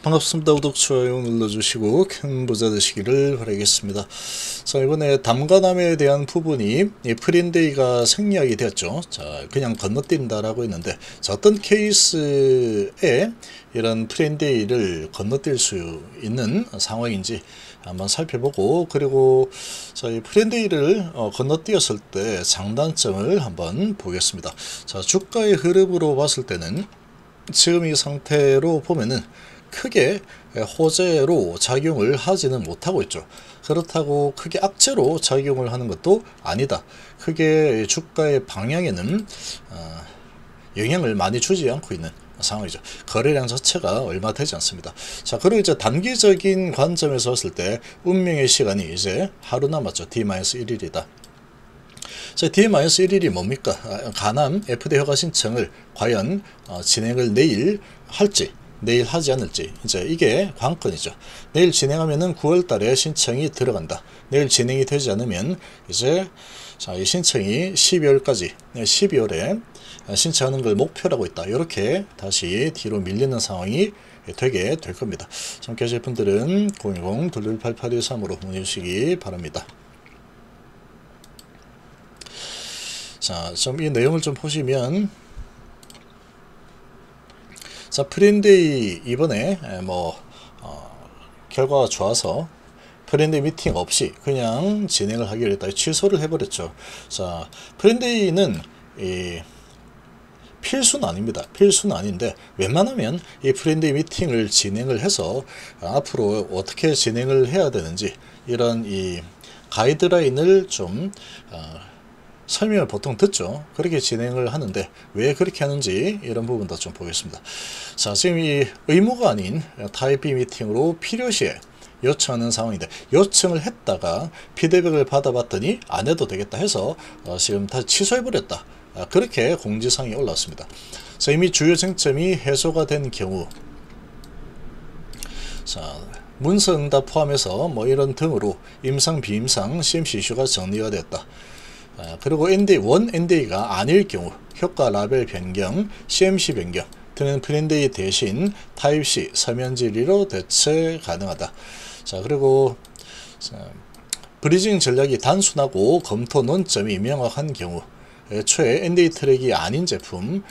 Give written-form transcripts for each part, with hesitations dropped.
반갑습니다. 구독, 좋아요 눌러주시고 큰 부자 되시기를 바라겠습니다. 자, 이번에 담가남에 대한 부분이 이 프린데이가 생략이 되었죠. 자, 그냥 건너뛴다라고 했는데, 자, 어떤 케이스에 이런 프린데이를 건너뛸 수 있는 상황인지 한번 살펴보고, 그리고 자, 이 프린데이를 건너뛰었을 때 장단점을 한번 보겠습니다. 자, 주가의 흐름으로 봤을 때는 지금 이 상태로 보면은 크게 호재로 작용을 하지는 못하고 있죠. 그렇다고 크게 악재로 작용을 하는 것도 아니다. 크게 주가의 방향에는 영향을 많이 주지 않고 있는 상황이죠. 거래량 자체가 얼마 되지 않습니다. 자, 그리고 이제 단기적인 관점에서 봤을 때 운명의 시간이 이제 하루 남았죠. D-1일이다. 자, D-1일이 뭡니까? 가남 FD 허가 신청을 과연 진행을 내일 할지, 내일 하지 않을지, 이제 이게 관건이죠. 내일 진행하면은 9월 달에 신청이 들어간다. 내일 진행이 되지 않으면 이제 자, 이 신청이 12월까지, 12월에 신청하는 걸 목표로 하고 있다. 이렇게 다시 뒤로 밀리는 상황이 되게 될 겁니다. 함께 하실 분들은 010-2288-23으로 문의 주시기 바랍니다. 자, 좀 이 내용을 좀 보시면, 자, 프린데이 이번에 결과가 좋아서 프린데이 미팅 없이 그냥 진행을 하기로 했다. 취소를 해버렸죠. 자, 프린데이는 필수는 아닙니다. 필수는 아닌데 웬만하면 이 프린데이 미팅을 진행을 해서 앞으로 어떻게 진행을 해야 되는지 이런 이 가이드라인을 좀 설명을 보통 듣죠. 그렇게 진행을 하는데 왜 그렇게 하는지 이런 부분도 좀 보겠습니다. 자, 지금 이 의무가 아닌 타입 B 미팅으로 필요시에 요청하는 상황인데, 요청을 했다가 피드백을 받아봤더니 안 해도 되겠다 해서 지금 다시 취소해버렸다. 그렇게 공지사항이 올라왔습니다. 자, 이미 주요 쟁점이 해소가 된 경우, 자, 문서응답 포함해서 뭐 이런 등으로 임상 비임상 CMC 이슈가 정리가 되었다. 그리고 원 NDA가 아닐 경우 효과 라벨 변경, CMC 변경 등은 프린데이 대신 타입 C 서면 질의로 대체 가능하다. 자, 그리고 브리징 전략이 단순하고 검토 논점이 명확한 경우, 애초에 NDA 트랙이 아닌 제품,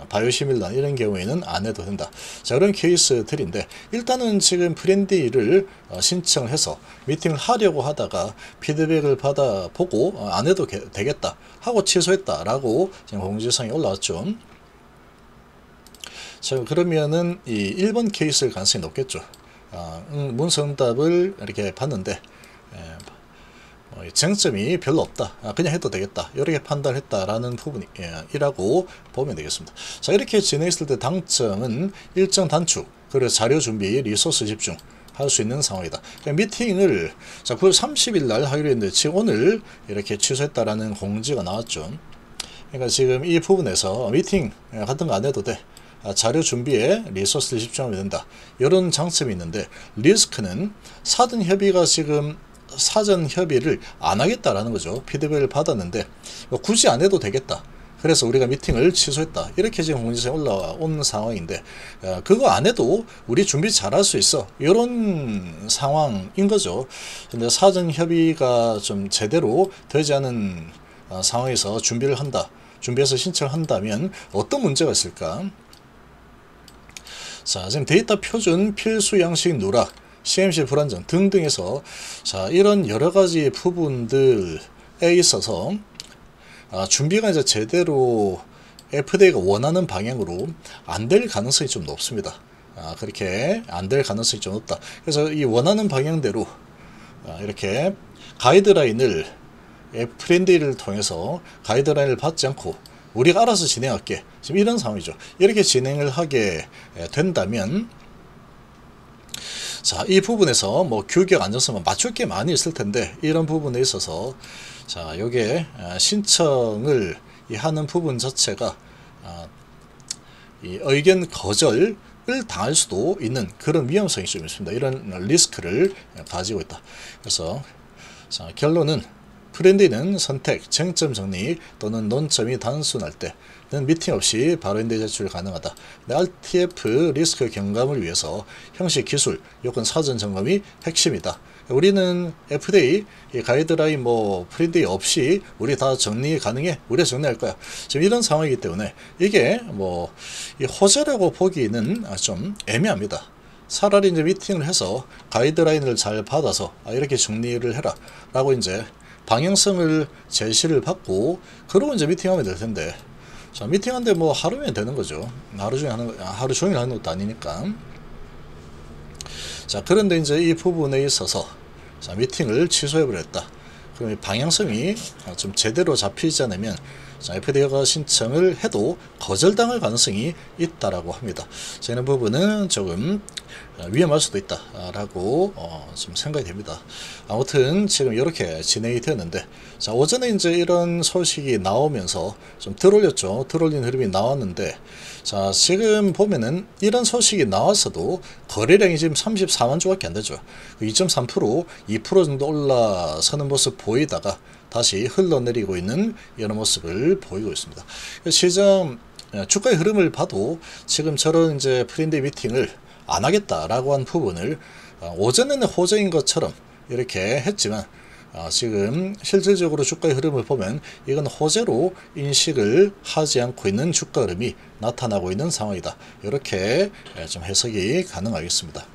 바이오시밀란 이런 경우에는 안 해도 된다. 자, 그런 케이스들인데, 일단은 지금 프린데이를 신청해서 미팅을 하려고 하다가 피드백을 받아보고 안 해도 되겠다 하고 취소했다라고 지금 공지사항이 올라왔죠. 자, 그러면은 이 1번 케이스일 가능성이 높겠죠. 문서응답을 이렇게 봤는데 쟁점이 별로 없다. 그냥 해도 되겠다. 이렇게 판단했다라는 부분이라고 보면 되겠습니다. 자, 이렇게 진행했을 때 당점은 일정 단축, 그리고 자료 준비, 리소스 집중 할 수 있는 상황이다. 미팅을 자, 9월 30일 날 하기로 했는데 지금 오늘 이렇게 취소했다라는 공지가 나왔죠. 그러니까 지금 이 부분에서 미팅 같은 거 안 해도 돼. 자료 준비에 리소스를 집중하면 된다. 이런 장점이 있는데, 리스크는 사전 협의가 지금 사전 협의를 안 하겠다라는 거죠. 피드백을 받았는데 굳이 안 해도 되겠다. 그래서 우리가 미팅을 취소했다. 이렇게 지금 공지사에 올라온 상황인데, 그거 안 해도 우리 준비 잘할 수 있어. 이런 상황인 거죠. 근데 사전 협의가 좀 제대로 되지 않은 상황에서 준비를 한다. 준비해서 신청을 한다면 어떤 문제가 있을까? 자, 지금 데이터 표준 필수 양식 누락, CMC 불안정 등등에서 자, 이런 여러 가지 부분들에 있어서 준비가 이제 제대로 FDA가 원하는 방향으로 안 될 가능성이 좀 높습니다. 그렇게 안 될 가능성이 좀 높다. 그래서 이 원하는 방향대로 이렇게 가이드라인을 프린데이를 통해서 가이드라인을 받지 않고 우리가 알아서 진행할게. 지금 이런 상황이죠. 이렇게 진행을 하게 된다면, 자, 이 부분에서 뭐 규격 안전성은 맞출 게 많이 있을 텐데, 이런 부분에 있어서 자, 요게 신청을 하는 부분 자체가 이 의견 거절을 당할 수도 있는 그런 위험성이 좀 있습니다. 이런 리스크를 가지고 있다. 그래서 자, 결론은 프린데이는 선택, 쟁점 정리 또는 논점이 단순할 때 미팅 없이 바로 인대 제출이 가능하다. RTF 리스크 경감을 위해서 형식, 기술, 요건, 사전 점검이 핵심이다. 우리는 FDA 가이드라인 프린데이 없이 우리 다 정리 가능해. 우리가 정리할 거야. 지금 이런 상황이기 때문에 이게 이 호재라고 보기는 좀 애매합니다. 차라리 이제 미팅을 해서 가이드라인을 잘 받아서 이렇게 정리를 해라 라고 이제 방향성을 제시를 받고 그러고 이제 미팅하면 될 텐데, 자, 미팅한데 하루면 되는 거죠. 하루 종일 하는 것도 아니니까. 자, 그런데 이제 이 부분에 있어서 자, 미팅을 취소해버렸다. 그럼 방향성이 좀 제대로 잡히지 않으면 FDA가 신청을 해도 거절당할 가능성이 있다라고 합니다. 자, 이런 부분은 조금 위험할 수도 있다라고 좀 생각이 됩니다. 아무튼 지금 이렇게 진행이 되었는데, 자, 오전에 이제 이런 소식이 나오면서 좀 들어올렸죠. 들어올린 흐름이 나왔는데, 자, 지금 보면은 이런 소식이 나왔어도 거래량이 지금 34만 주밖에 안 되죠. 2.3%, 2% 정도 올라서는 모습 보이다가 다시 흘러내리고 있는 이런 모습을 보이고 있습니다. 시장 주가의 흐름을 봐도 지금 저런 이제 프린데이 미팅을 안 하겠다라고 한 부분을 오전에는 호재인 것처럼 이렇게 했지만 지금 실질적으로 주가의 흐름을 보면 이건 호재로 인식을 하지 않고 있는 주가 흐름이 나타나고 있는 상황이다. 이렇게 좀 해석이 가능하겠습니다.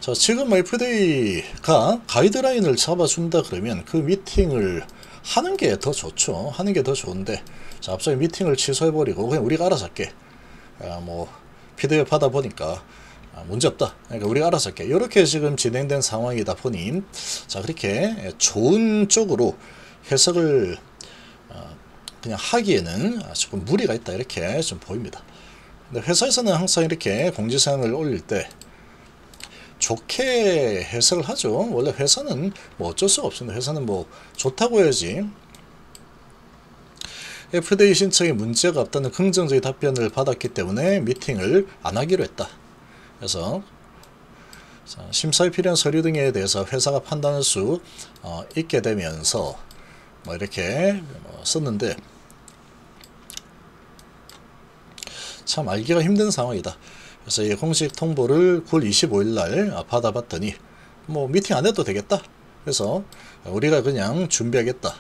자, 지금 FDA가 가이드라인을 잡아준다 그러면 그 미팅을 하는 게 더 좋죠. 하는 게 더 좋은데, 자, 앞서 미팅을 취소해버리고 그냥 우리가 알아서 할게. 피드백 받아보니까 문제없다. 그러니까 우리가 알아서 할게. 이렇게 지금 진행된 상황이다 보니, 자, 그렇게 좋은 쪽으로 해석을 그냥 하기에는 조금 무리가 있다. 이렇게 좀 보입니다. 근데 회사에서는 항상 이렇게 공지사항을 올릴 때 좋게 해석을 하죠. 원래 회사는 어쩔 수가 없습니다. 회사는 좋다고 해야지. FDA 신청에 문제가 없다는 긍정적인 답변을 받았기 때문에 미팅을 안 하기로 했다. 그래서 심사에 필요한 서류 등에 대해서 회사가 판단할 수 있게 되면서 이렇게 썼는데, 참 알기가 힘든 상황이다. 그래서 이 공식 통보를 9월 25일 날 받아봤더니 미팅 안 해도 되겠다. 그래서 우리가 그냥 준비하겠다.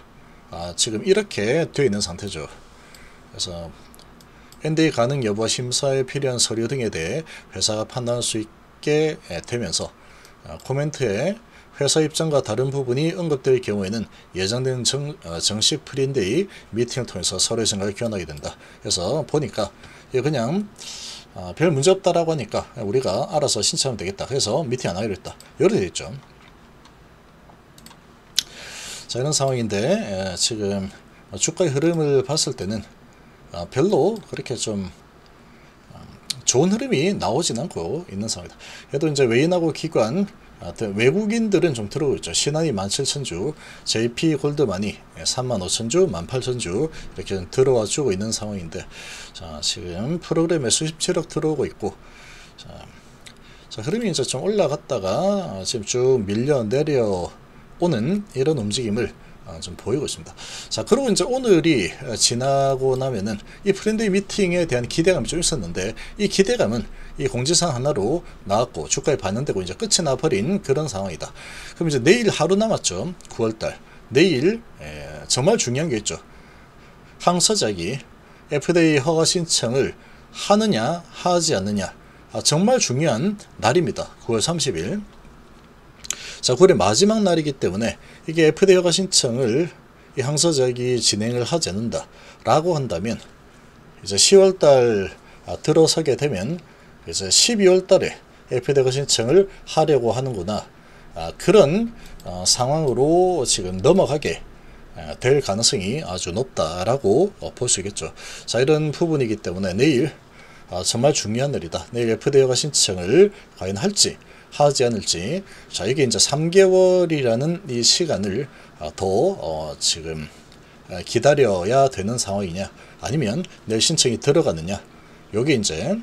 지금 이렇게 되어 있는 상태죠. 그래서 NDA 가능 여부와 심사에 필요한 서류 등에 대해 회사가 판단할 수 있게 되면서 코멘트에 회사 입장과 다른 부분이 언급될 경우에는 예정된 정식 프린데이 미팅을 통해서 서로의 생각을 교환하게 된다. 그래서 보니까 그냥 별 문제 없다라고 하니까 우리가 알아서 신청하면 되겠다. 그래서 미팅 안 하기로 했다. 이렇게 되어 있죠. 자, 이런 상황인데 지금 주가의 흐름을 봤을 때는 별로 그렇게 좀 좋은 흐름이 나오진 않고 있는 상황이다. 그래도 이제 외인하고 기관, 외국인들은 좀 들어오고 있죠. 신한이 17,000주, JP 골드만이 35,000주, 18,000주 이렇게 들어와 주고 있는 상황인데, 자, 지금 프로그램에 수십칠억 들어오고 있고, 자, 흐름이 이제 좀 올라갔다가 지금 쭉 밀려 내려오는 이런 움직임을 좀 보이고 있습니다. 자, 그리고 이제 오늘이 지나고 나면은 이 프렌드리 미팅에 대한 기대감이 좀 있었는데, 이 기대감은 이 공지사항 하나로 나왔고 주가에 반영되고 이제 끝이 나버린 그런 상황이다. 그럼 이제 내일 하루 남았죠. 9월달 내일 정말 중요한 게 있죠. 항서작이 FDA 허가 신청을 하느냐 하지 않느냐, 정말 중요한 날입니다. 9월 30일. 자, 9월의 마지막 날이기 때문에 이게 FDA 허가 신청을 이 항서작이 진행을 하지 않는다 라고 한다면, 이제 10월달 들어서게 되면 이제 12월 달에 FDA 허가 신청을 하려고 하는구나, 그런 상황으로 지금 넘어가게 될 가능성이 아주 높다라고 볼 수 있겠죠. 자, 이런 부분이기 때문에 내일 정말 중요한 날이다. 내일 FDA 허가 신청을 과연 할지 하지 않을지. 자, 이게 이제 3개월이라는 이 시간을 더 지금 기다려야 되는 상황이냐, 아니면 내일 신청이 들어가느냐, 요게 이제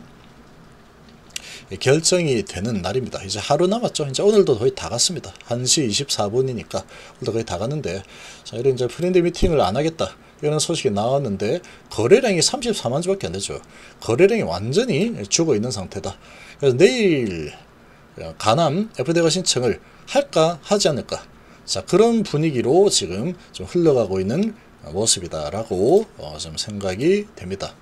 결정이 되는 날입니다. 이제 하루 남았죠. 이제 오늘도 거의 다 갔습니다. 1시 24분이니까 오늘도 거의 다 갔는데, 자, 이런 이제 프렌드 미팅을 안 하겠다. 이런 소식이 나왔는데 거래량이 34만 주밖에 안 되죠. 거래량이 완전히 죽어 있는 상태다. 그래서 내일 가남 FTX 신청을 할까 하지 않을까, 자 그런 분위기로 지금 좀 흘러가고 있는 모습이다라고 좀 생각이 됩니다.